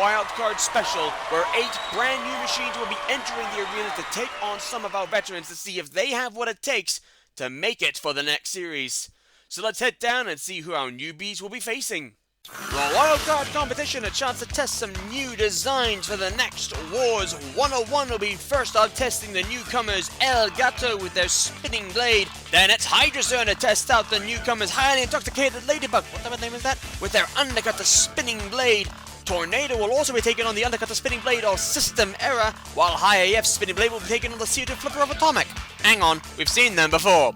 wildcard special, where 8 brand new machines will be entering the arena to take on some of our veterans to see if they have what it takes to make it for the next series. So let's head down and see who our newbies will be facing. The wildcard competition, a chance to test some new designs for the next Wars 101 will be first up, testing the newcomers El Gato with their spinning blade. Then it's Hydra's turn to test out the newcomers Highly Intoxicated Ladybug, what the name is that? With their undercut the spinning blade. Tornado will also be taking on the undercut the spinning blade of System Error, while High AF's spinning blade will be taking on the CO2 flipper of Atomic. Hang on, we've seen them before.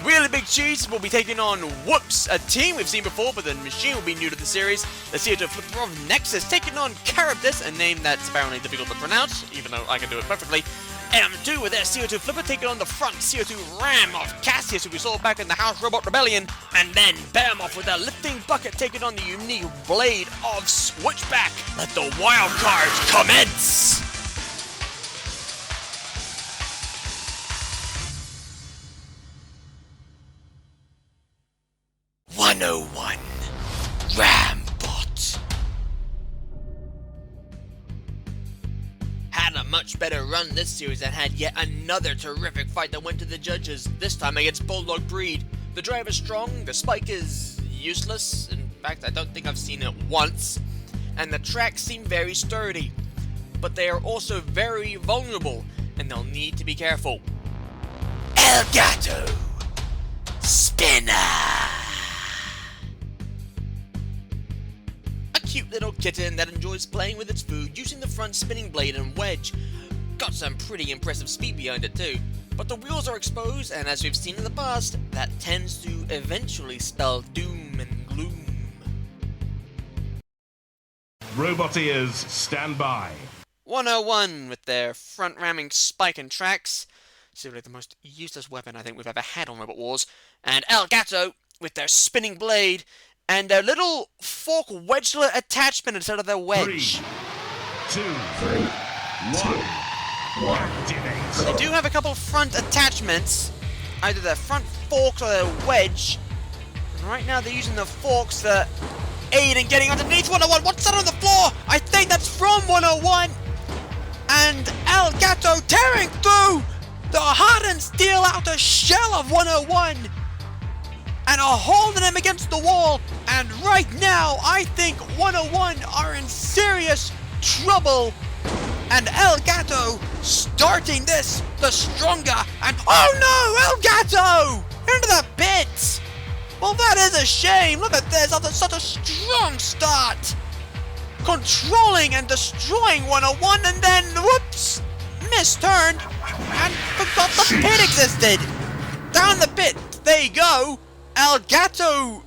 Really Big Cheese will be taking on Whoops, a team we've seen before, but the machine will be new to the series. The CO2 Flipper of Nexus taking on Charybdis, a name that's apparently difficult to pronounce, even though I can do it perfectly. M2 with their CO2 Flipper taking on the front CO2 Ram of Cassius, who we saw back in the House Robot Rebellion. And then Behemoth with their Lifting Bucket taking on the unique blade of Switchback. Let the wild cards commence! Rambot. Had a much better run this series and had yet another terrific fight that went to the judges, this time against Bulldog Breed. The drive is strong, the spike is useless, in fact I don't think I've seen it once, and the tracks seem very sturdy. But they are also very vulnerable, and they'll need to be careful. El Gato! Spinner! Cute little kitten that enjoys playing with its food using the front spinning blade and wedge. Got some pretty impressive speed behind it too. But the wheels are exposed, and as we've seen in the past, that tends to eventually spell doom and gloom. Robot ears, stand by. 101 with their front ramming spike and tracks. Seriously the most useless weapon I think we've ever had on Robot Wars. And El Gato with their spinning blade and their little fork wedgelet attachment instead of their wedge. 3, 2, 1. Activate. They do have a couple front attachments, either their front forks or their wedge. And right now they're using the forks to aid in getting underneath 101. What's that on the floor? I think that's from 101. And El Gato tearing through the hardened steel outer shell of 101. And are holding him against the wall, and right now I think 101 are in serious trouble, and El Gato starting this the stronger, and oh no, El Gato into the pit. Well, that is a shame. Look at this, after such a strong start, controlling and destroying 101, and then whoops, misturned and forgot the pit existed. Down the pit they go. El Gato,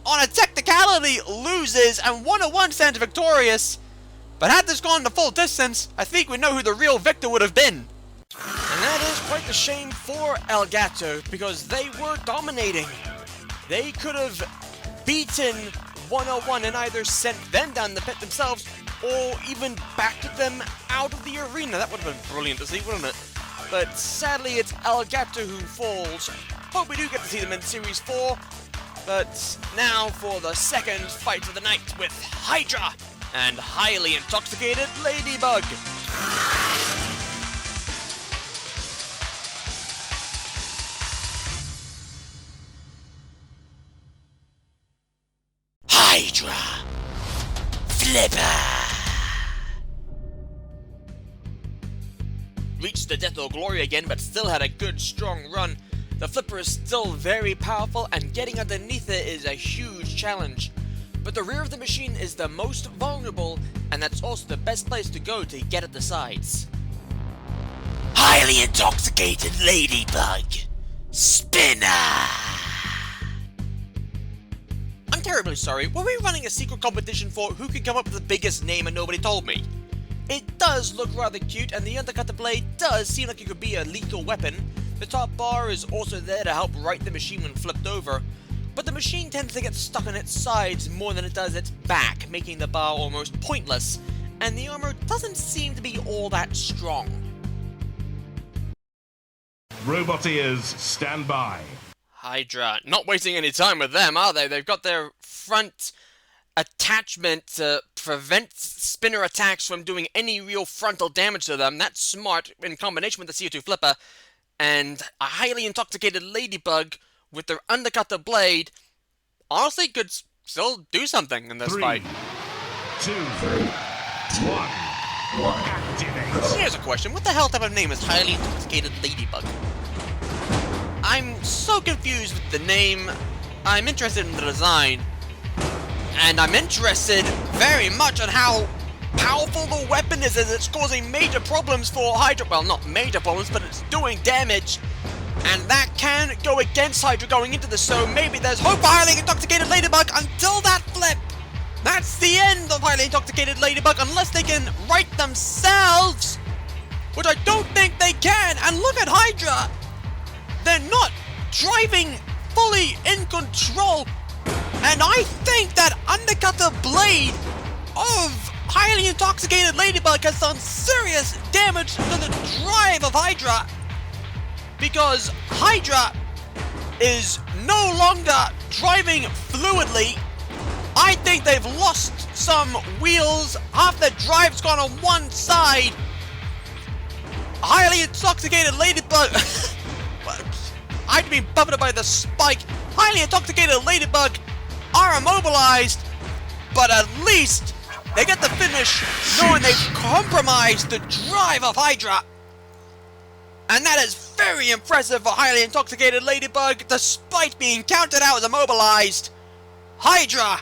on a technicality, loses, and 101 stands victorious. But had this gone the full distance, I think we know who the real victor would have been. And that is quite the shame for El Gato, because they were dominating. They could have beaten 101 and either sent them down the pit themselves, or even backed them out of the arena. That would have been brilliant to see, wouldn't it? But sadly, it's El Gato who falls. Hope we do get to see them in Series 4. But now for the second fight of the night with Hydra and Highly Intoxicated Ladybug. Hydra Flipper reached the death or glory again, but still had a good strong run. The flipper is still very powerful, and getting underneath it is a huge challenge. But the rear of the machine is the most vulnerable, and that's also the best place to go to get at the sides. Highly Intoxicated Ladybug Spinner. I'm terribly sorry, were we running a secret competition for who could come up with the biggest name and nobody told me? It does look rather cute, and the undercutter blade does seem like it could be a lethal weapon. The top bar is also there to help right the machine when flipped over, but the machine tends to get stuck on its sides more than it does its back, making the bar almost pointless, and the armor doesn't seem to be all that strong. Robot ears, stand by. Hydra, not wasting any time with them, are they? They've got their front attachment to prevent spinner attacks from doing any real frontal damage to them. That's smart in combination with the CO2 flipper. And a highly intoxicated ladybug with their undercutter blade honestly could still do something in this fight. 2, 1, activate. Here's a question. What the hell type of name is highly intoxicated ladybug? I'm so confused with the name. I'm interested in the design. And I'm interested very much on how powerful the weapon is, as it's causing major problems for Hydra. Well, not major problems, but it's doing damage. And that can go against Hydra going into this, so maybe there's hope for Highly Intoxicated Ladybug until that flip. That's the end of Highly Intoxicated Ladybug, unless they can right themselves, which I don't think they can. And look at Hydra. They're not driving fully in control. And I think that undercutter blade of Highly Intoxicated Ladybug has done serious damage to the drive of Hydra, because Hydra is no longer driving fluidly. I think they've lost some wheels. Half their drive's gone on one side. Highly Intoxicated Ladybug I'd be buffeted by the spike. Highly Intoxicated Ladybug are immobilized, but at least they get the finish knowing they've compromised the drive of Hydra. And that is very impressive for Highly Intoxicated Ladybug, despite being counted out as immobilized. Hydra,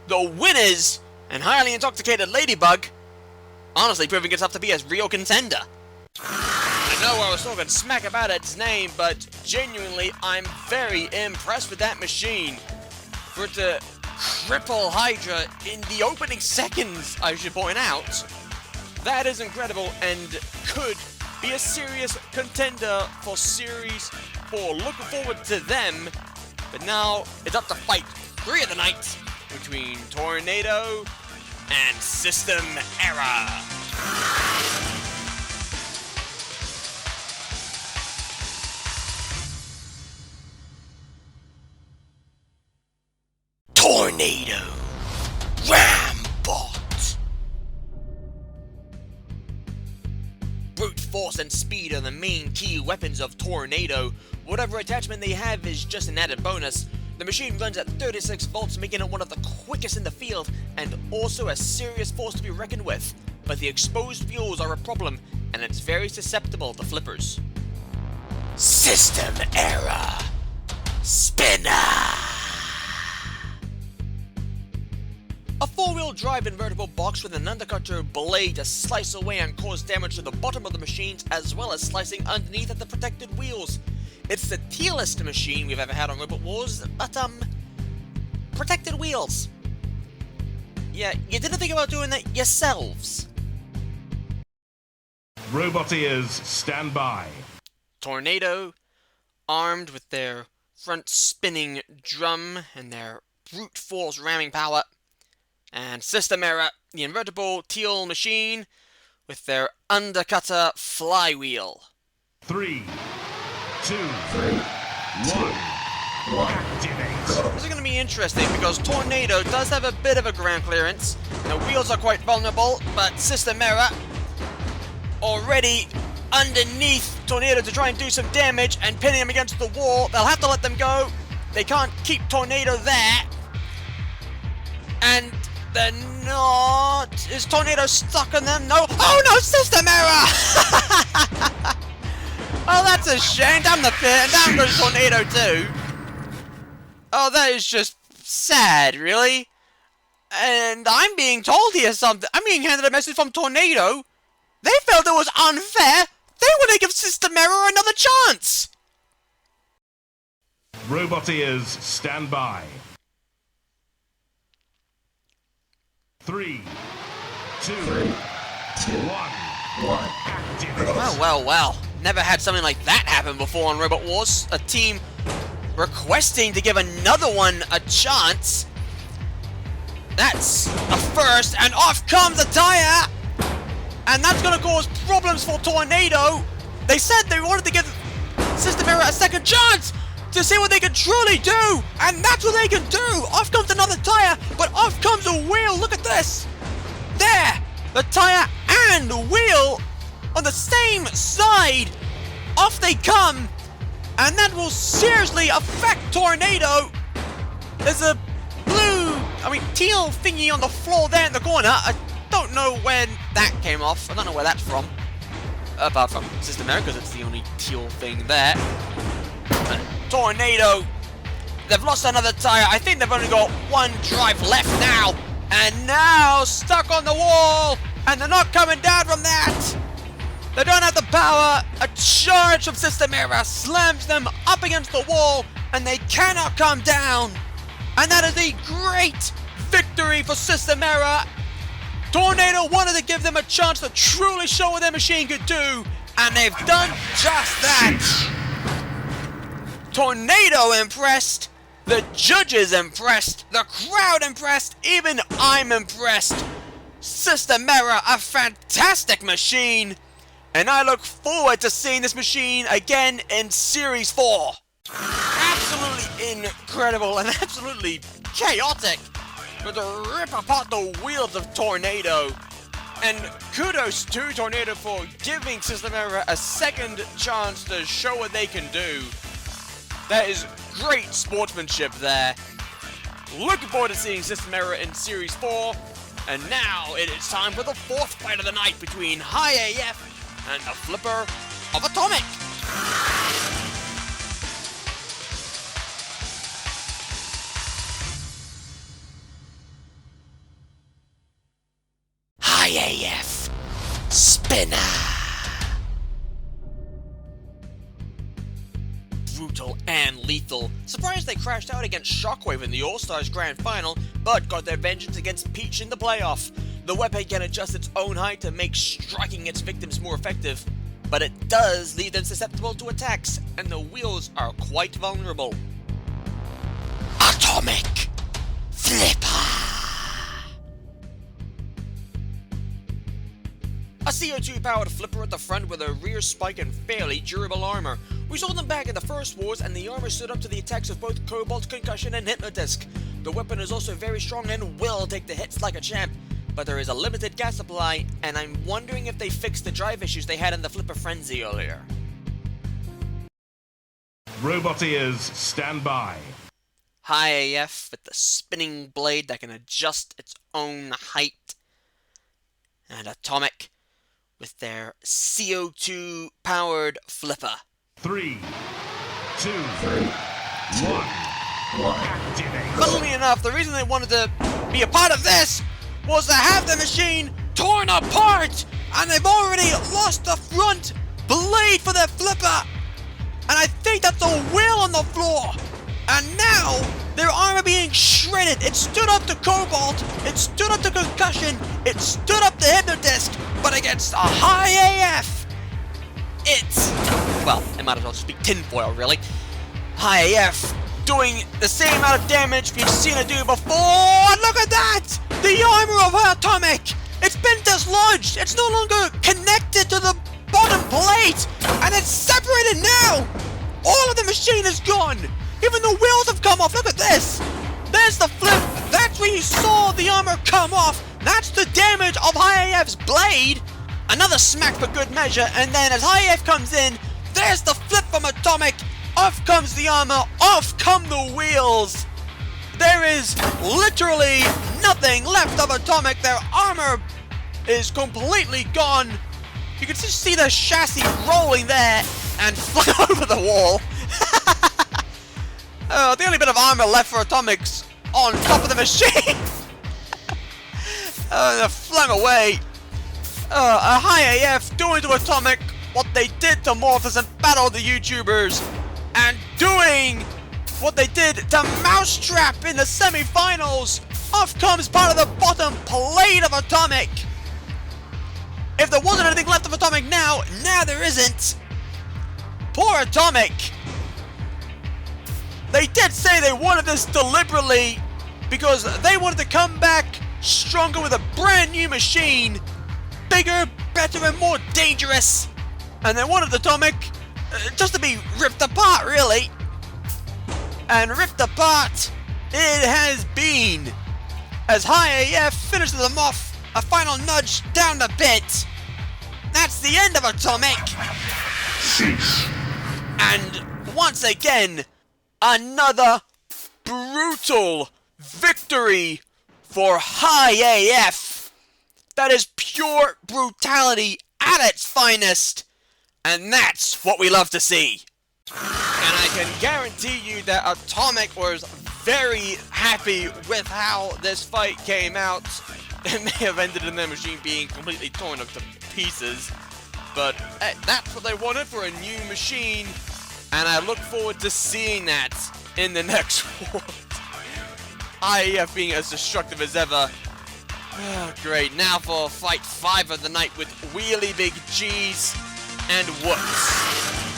the winners, and Highly Intoxicated Ladybug, honestly proving itself to be a real contender. I know I was talking smack about its name, but genuinely, I'm very impressed with that machine. For it to cripple Hydra in the opening seconds, I should point out, that is incredible and could be a serious contender for Series 4. Looking forward to them, but now it's up to fight 3 of the night between Tornado and System Error. Tornado Rambot. Brute force and speed are the main key weapons of Tornado. Whatever attachment they have is just an added bonus. The machine runs at 36 volts, making it one of the quickest in the field, and also a serious force to be reckoned with. But the exposed wheels are a problem, and it's very susceptible to flippers. System Error Spinner. A 4-wheel drive invertible box with an undercutter blade to slice away and cause damage to the bottom of the machines, as well as slicing underneath at the protected wheels. It's the tealest machine we've ever had on Robot Wars, but protected wheels. Yeah, you didn't think about doing that yourselves. Roboteers, stand by. Tornado, armed with their front spinning drum and their brute force ramming power. And System Error, the invertible teal machine, with their undercutter flywheel. 3, 2, 1, activate. This is going to be interesting because Tornado does have a bit of a ground clearance. The wheels are quite vulnerable, but System Error already underneath Tornado to try and do some damage and pinning him against the wall. They'll have to let them go. They can't keep Tornado there. And they're not. Is Tornado stuck on them? No. Oh no, System Error! Oh, that's a shame. Damn the pit, and down goes Tornado too. Oh, that is just sad, really. And I'm being told here something. I'm being handed a message from Tornado. They felt it was unfair. They want to give System Error another chance. Roboteers, stand by. 3, 2, 1, activate. Well. Never had something like that happen before on Robot Wars. A team requesting to give another one a chance. That's a first, and off comes a tire! And that's gonna cause problems for Tornado. They said they wanted to give System Error a second chance! to see what they can truly do, and that's what they can do. Off comes another tire, but off comes a wheel. Look at this. There, the tire and the wheel on the same side. Off they come, and that will seriously affect Tornado. There's a teal thingy on the floor there in the corner. I don't know when that came off. I don't know where that's from. Apart from System Error, because it's the only teal thing there. Tornado, they've lost another tire. I think they've only got one drive left now. And now, stuck on the wall. And they're not coming down from that. They don't have the power. A charge from System Error slams them up against the wall. And they cannot come down. And that is a great victory for System Error. Tornado wanted to give them a chance to truly show what their machine could do. And they've done just that. Tornado impressed, the judges impressed, the crowd impressed, even I'm impressed. System Error, a fantastic machine, and I look forward to seeing this machine again in Series 4. Absolutely incredible and absolutely chaotic, but to rip apart the wheels of Tornado. And kudos to Tornado for giving System Error a second chance to show what they can do. That is great sportsmanship there. Looking forward to seeing System Error in Series 4. And now it is time for the fourth fight of the night between High AF and the Flipper of Atomic. High AF Spinner. Brutal and lethal. Surprised they crashed out against Shockwave in the All-Stars Grand Final, but got their vengeance against Peach in the playoff. The weapon can adjust its own height to make striking its victims more effective, but it does leave them susceptible to attacks, and the wheels are quite vulnerable. Atomic Flipper. A CO2-powered flipper at the front with a rear spike and fairly durable armor. We saw them back in the first wars, and the armor stood up to the attacks of both Cobalt, Concussion, and Hypnodisc. The weapon is also very strong and will take the hits like a champ, but there is a limited gas supply, and I'm wondering if they fixed the drive issues they had in the Flipper Frenzy earlier. Roboteers, stand by. High AF with the spinning blade that can adjust its own height. And Atomic with their CO2-powered flipper. 3, 2, 1. Funnily enough, the reason they wanted to be a part of this was to have the machine torn apart, and they've already lost the front blade for their flipper, and I think that's a wheel on the floor, and now their armor being shredded. It stood up to Cobalt, it stood up to Concussion, it stood up to Hypnodisc, but against a High AF, it's, well, it might as well just be tinfoil, really. High AF doing the same amount of damage we've seen it do before. Look at that! The armor of Atomic! It's been dislodged! It's no longer connected to the bottom plate! And it's separated now! All of the machine is gone! Even the wheels have come off! Look at this! There's the flip! That's where you saw the armor come off! That's the damage of High AF's blade! Another smack for good measure, and then as High AF comes in, there's the flip from Atomic! Off comes the armor, off come the wheels! There is literally nothing left of Atomic. Their armor is completely gone. You can just see the chassis rolling there and flying over the wall. The only bit of armor left for Atomic's on top of the machine. They're flung away. A High AF doing to Atomic what they did to Morphus and Battle the YouTubers, and doing what they did to Mousetrap in the semi-finals. Off comes part of the bottom plate of Atomic. If there wasn't anything left of Atomic now there isn't. Poor Atomic. They did say they wanted this deliberately because they wanted to come back stronger with a brand new machine. Bigger, better, and more dangerous. And they wanted Atomic just to be ripped apart, really. and ripped apart it has been, as High AF finishes them off. A final nudge down the bit. That's the end of Atomic. Cease. And once again, another brutal victory for High AF. That is pure brutality at its finest. And that's what we love to see. And I can guarantee you that Atomic was very happy with how this fight came out. It may have ended in their machine being completely torn up to pieces, but hey, that's what they wanted for a new machine, and I look forward to seeing that in the next world. IEF being as destructive as ever. Oh, great, now for fight 5 of the night with Wheelie Big G's and Whoops.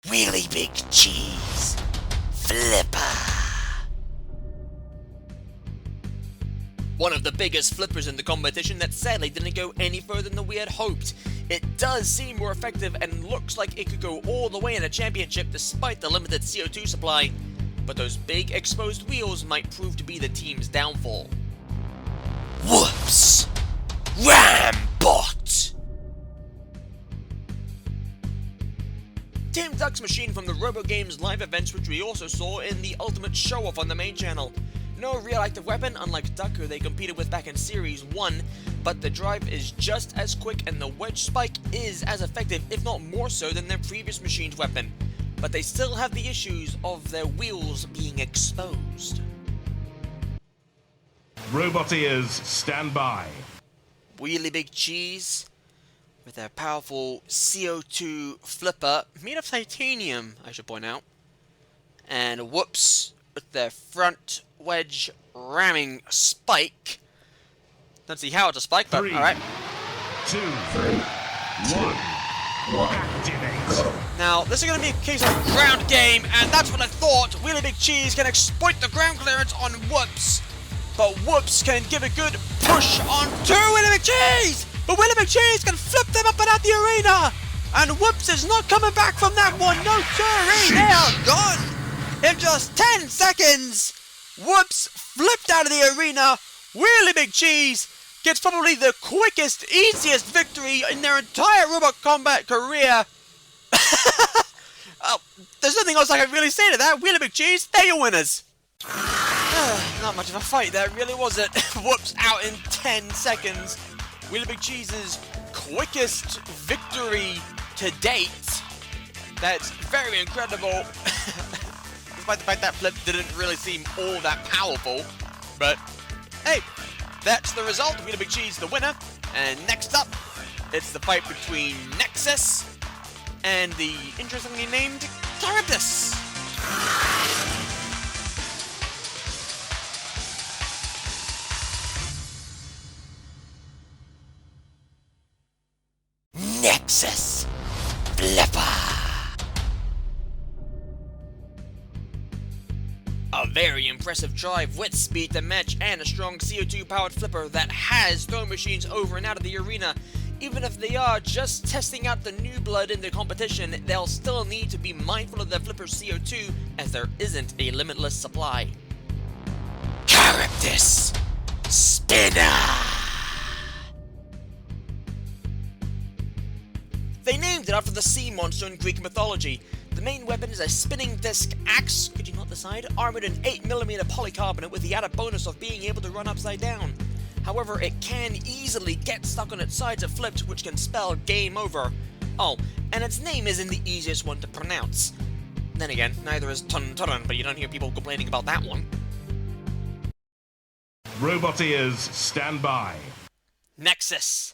Wheelie Big Cheese Flipper. One of the biggest flippers in the competition that sadly didn't go any further than we had hoped. It does seem more effective and looks like it could go all the way in a championship despite the limited CO2 supply, but those big exposed wheels might prove to be the team's downfall. Whoops! Rambot! Tim Duck's machine from the Robo Games live events, which we also saw in the Ultimate Show-Off on the main channel. No real active weapon, unlike Duck, who they competed with back in Series 1, but the drive is just as quick and the wedge spike is as effective, if not more so, than their previous machine's weapon. But they still have the issues of their wheels being exposed. Robot ears, stand by. Wheelie Big Cheese with their powerful CO2 flipper, made of titanium, I should point out. And Whoops with their front wedge ramming spike. Don't see how it's a spike, but alright. 2, 1, activate. Now, this is going to be a case of ground game, and that's what I thought. Wheelie Big Cheese can exploit the ground clearance on Whoops, but Whoops can give a good push on to Wheelie Big Cheese! But Wheelie Big Cheese can flip them up and out the arena! And Whoops is not coming back from that one, no siree! They are gone! In just 10 seconds, Whoops flipped out of the arena. Wheelie Big Cheese gets probably the quickest, easiest victory in their entire Robot Combat career. There's nothing else I can really say to that. Wheelie Big Cheese, they're your winners. Not much of a fight there, really, was it? Whoops out in 10 seconds. Wheelie Big Cheese's quickest victory to date. That's very incredible. Despite the fact that flip didn't really seem all that powerful. But, hey, that's the result. Wheelie Big Cheese the winner. And next up, it's the fight between Nexus and the interestingly named Charybdis. Nexus Flipper. A very impressive drive with speed to match and a strong CO2 powered flipper that has throw machines over and out of the arena. Even if they are just testing out the new blood in the competition, they'll still need to be mindful of their flipper's CO2 as there isn't a limitless supply. Charybdis Spinner. They named it after the sea monster in Greek mythology. The main weapon is a spinning disc axe, could you not decide, armored in 8mm polycarbonate with the added bonus of being able to run upside down. However, it can easily get stuck on its sides if flipped, which can spell game over. Oh, and its name isn't the easiest one to pronounce. Then again, neither is Tun Turun, but you don't hear people complaining about that one. Robot ears, stand by. Nexus,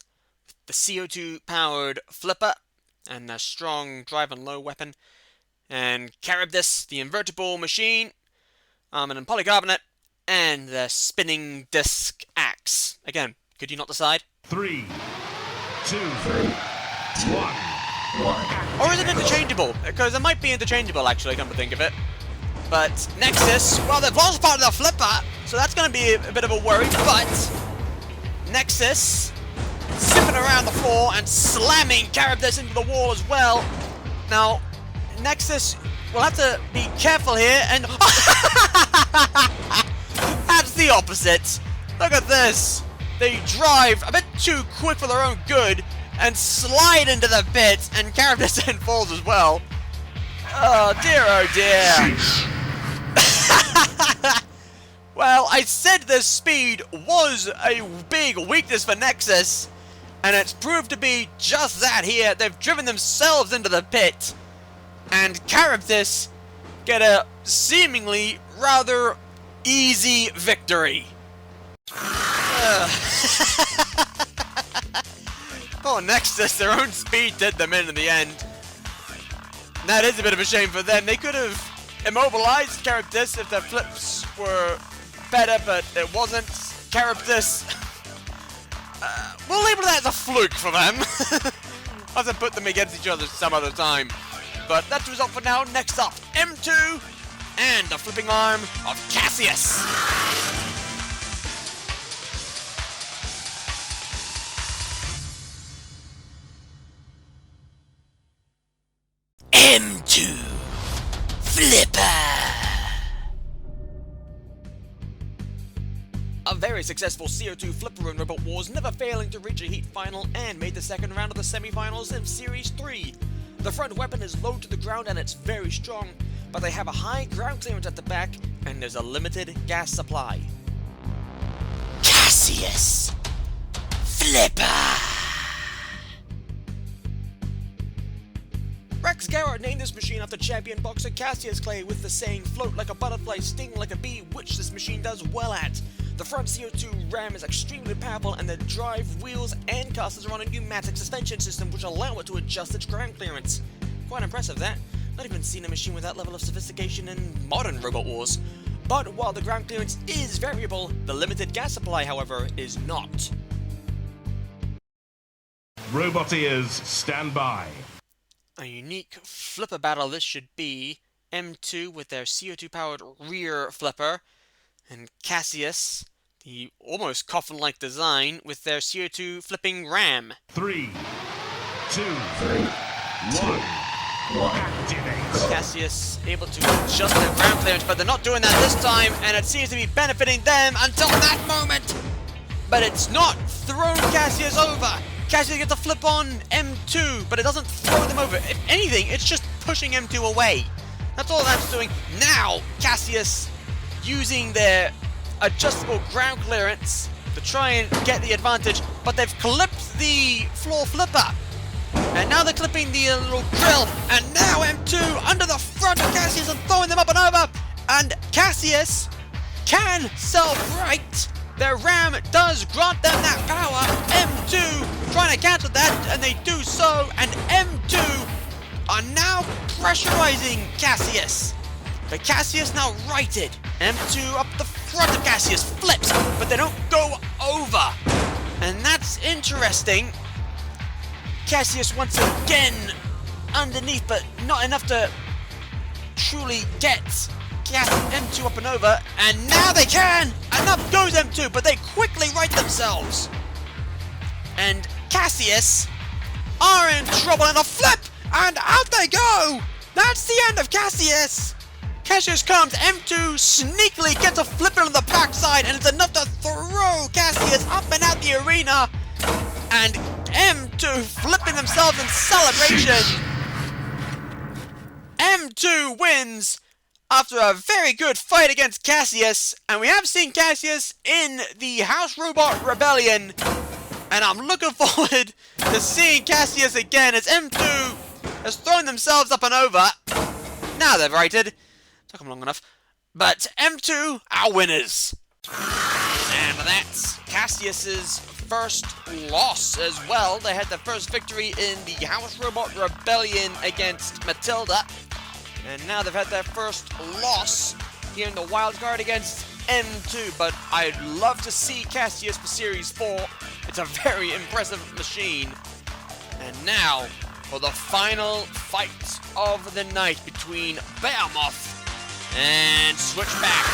the CO2-powered flipper, and a strong drive and low weapon. And Charybdis, the invertible machine, armored in polycarbonate, and the spinning disc axe. Again, could you not decide? 3, 2, 1. Or is it interchangeable? Because it might be interchangeable, actually, come to think of it. But Nexus, well, they've lost part of the flipper, so that's going to be a bit of a worry, but Nexus, zipping guy on the floor and slamming Charybdis into the wall as well. Now, Nexus will have to be careful here, and that's the opposite. Look at this. They drive a bit too quick for their own good and slide into the pit, and Charybdis then falls as well. Oh dear. Well, I said the speed was a big weakness for Nexus, and it's proved to be just that here. They've driven themselves into the pit, and Charybdis get a seemingly rather easy victory. Oh, Nexus, their own speed did them in the end. That is a bit of a shame for them. They could have immobilized Charybdis if their flips were better, but it wasn't. Charybdis, we'll label that as a fluke for them. I'll have to put them against each other some other time. But that's the result for now. Next up, M2 and the flipping arm of Cassius. M2 Flipper. A very successful CO2 flipper in Robot Wars, never failing to reach a heat final and made the second round of the semi-finals in Series 3. The front weapon is low to the ground and it's very strong, but they have a high ground clearance at the back and there's a limited gas supply. Cassius Flipper. Rex Garrett named this machine after champion boxer Cassius Clay, with the saying "float like a butterfly, sting like a bee," which this machine does well at. The front CO2 ram is extremely powerful, and the drive, wheels, and casters are on a pneumatic suspension system which allow it to adjust its ground clearance. Quite impressive, that. Not even seen a machine with that level of sophistication in modern Robot Wars. But while the ground clearance is variable, the limited gas supply, however, is not. Roboteers, stand by. A unique flipper battle this should be. M2 with their CO2-powered rear flipper, and Cassius, the almost coffin-like design, with their CO2 flipping ram. 3, 2, 1. Activate. Cassius able to adjust their ground clearance, but they're not doing that this time, and it seems to be benefiting them until that moment. But it's not thrown Cassius over. Cassius gets a flip on M2, but it doesn't throw them over. If anything, it's just pushing M2 away. That's all that's doing. Now, Cassius using their adjustable ground clearance to try and get the advantage, but they've clipped the floor flipper. And now they're clipping the little grill, and now M2 under the front of Cassius and throwing them up and over. And Cassius can self-right. Their ram does grant them that power. M2 trying to cancel that, and they do so, and M2 are now pressurizing Cassius. But Cassius now righted. M2 up the front of Cassius, flips, but they don't go over. And that's interesting. Cassius once again underneath, but not enough to truly get M2 up and over, and now they can! And up goes M2, but they quickly right themselves. And Cassius are in trouble, and a flip! And out they go! That's the end of Cassius! Cassius comes, M2 sneakily gets a flip on the backside, and it's enough to throw Cassius up and out the arena. And M2 flipping themselves in celebration. M2 wins after a very good fight against Cassius, and we have seen Cassius in the House Robot Rebellion, and I'm looking forward to seeing Cassius again as M2 has thrown themselves up and over. Now they've righted. Took them long enough. But M2 are winners. And that's Cassius's first loss as well. They had their first victory in the House Robot Rebellion against Matilda. And now they've had their first loss here in the wild card against M2. But I'd love to see Cassius for Series 4. It's a very impressive machine. And now for the final fight of the night between Behemoth and Switchback.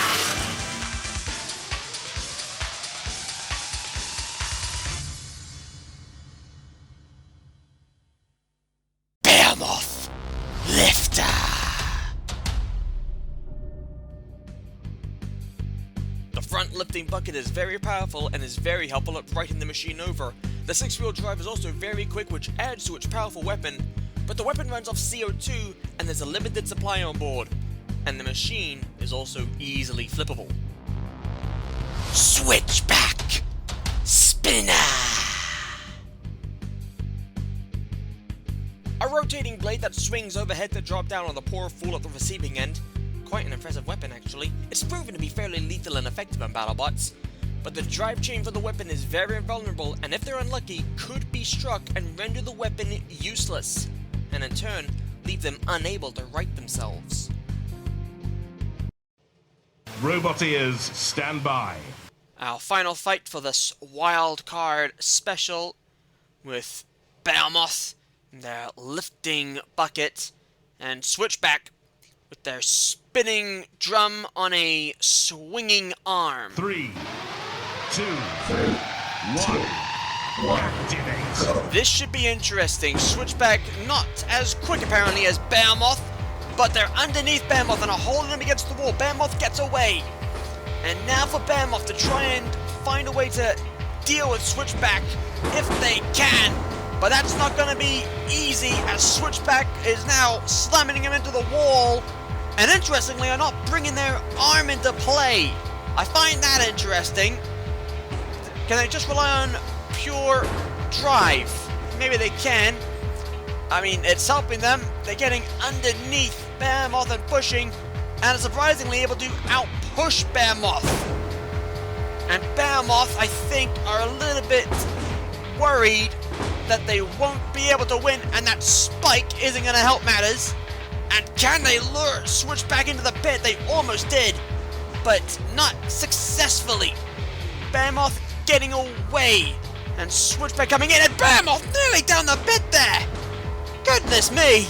lifting bucket is very powerful and is very helpful at righting the machine over. The 6-wheel drive is also very quick, which adds to its powerful weapon, but the weapon runs off CO2 and there's a limited supply on board, and the machine is also easily flippable. Switchback Spinner! A rotating blade that swings overhead to drop down on the poor fool at the receiving end. Quite an impressive weapon, actually. It's proven to be fairly lethal and effective on BattleBots, but the drive chain for the weapon is very vulnerable, and if they're unlucky, could be struck and render the weapon useless, and in turn, leave them unable to right themselves. Roboteers, stand by. Our final fight for this wild card special with Behemoth, their lifting bucket, and Switchback with their spinning drum on a swinging arm. 3, 2, 1. Activate. This should be interesting. Switchback not as quick apparently as Behemoth, but they're underneath Behemoth and are holding him against the wall. Behemoth gets away. And now for Behemoth to try and find a way to deal with Switchback if they can. But that's not going to be easy as Switchback is now slamming him into the wall. And interestingly, are not bringing their arm into play. I find that interesting. Can they just rely on pure drive? Maybe they can. I mean, it's helping them. They're getting underneath Behemoth and pushing, and surprisingly able to out-push Behemoth. And Behemoth, I think, are a little bit worried that they won't be able to win, and that spike isn't going to help matters. And can they lure Switchback into the pit? They almost did, but not successfully. Behemoth getting away, and Switchback coming in, and Behemoth nearly down the pit there. Goodness me,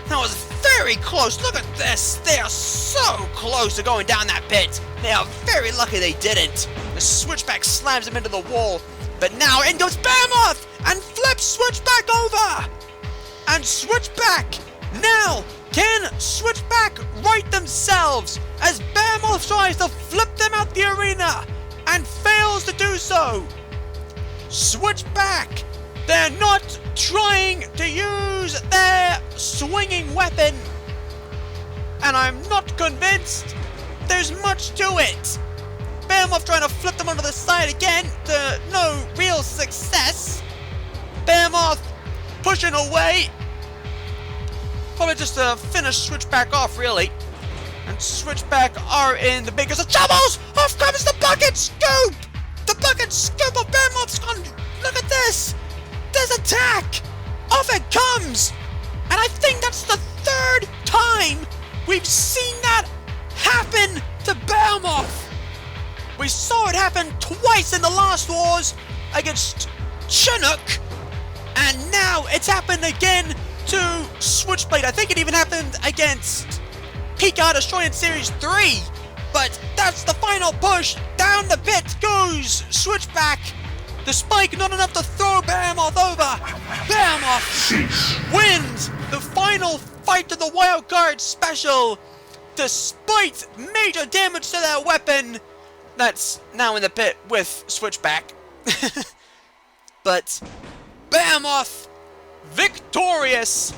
that was very close. Look at this. They are so close to going down that pit. They are very lucky they didn't. The Switchback slams him into the wall, but now in goes Behemoth and flips Switchback over. And Switchback now can Switchback right themselves as Behemoth tries to flip them out the arena and fails to do so. Switchback, they're not trying to use their swinging weapon, and I'm not convinced there's much to it. Behemoth trying to flip them onto the side again to no real success. Behemoth pushing away. Probably just to finish Switchback off, really. And Switchback are in the biggest of troubles! Off comes the bucket scoop! The bucket scoop of Behemoth's gone. Look at this! There's attack! Off it comes! And I think that's the third time we've seen that happen to Behemoth! We saw it happen twice in the last wars against Chinook, and now it's happened again to Switchblade. I think it even happened against Pika Destroying Series 3, but that's the final push. Down the pit goes Switchback. The spike not enough to throw Behemoth over. Behemoth wins the final fight of the Wild Card Special, despite major damage to their weapon. That's now in the pit with Switchback. But Behemoth victorious,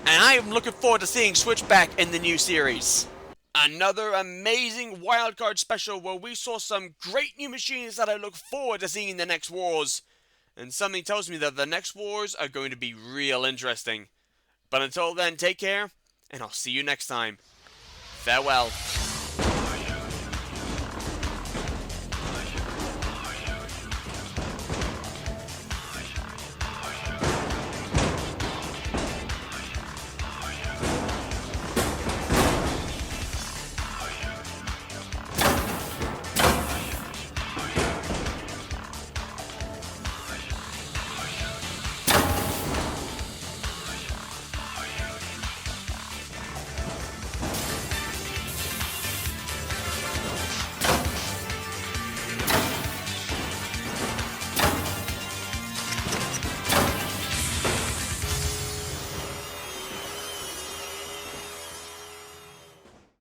and I am looking forward to seeing Switchback in the new series. Another amazing wildcard special where we saw some great new machines that I look forward to seeing in the next wars. And something tells me that the next wars are going to be real interesting. But until then, take care, and I'll see you next time. Farewell.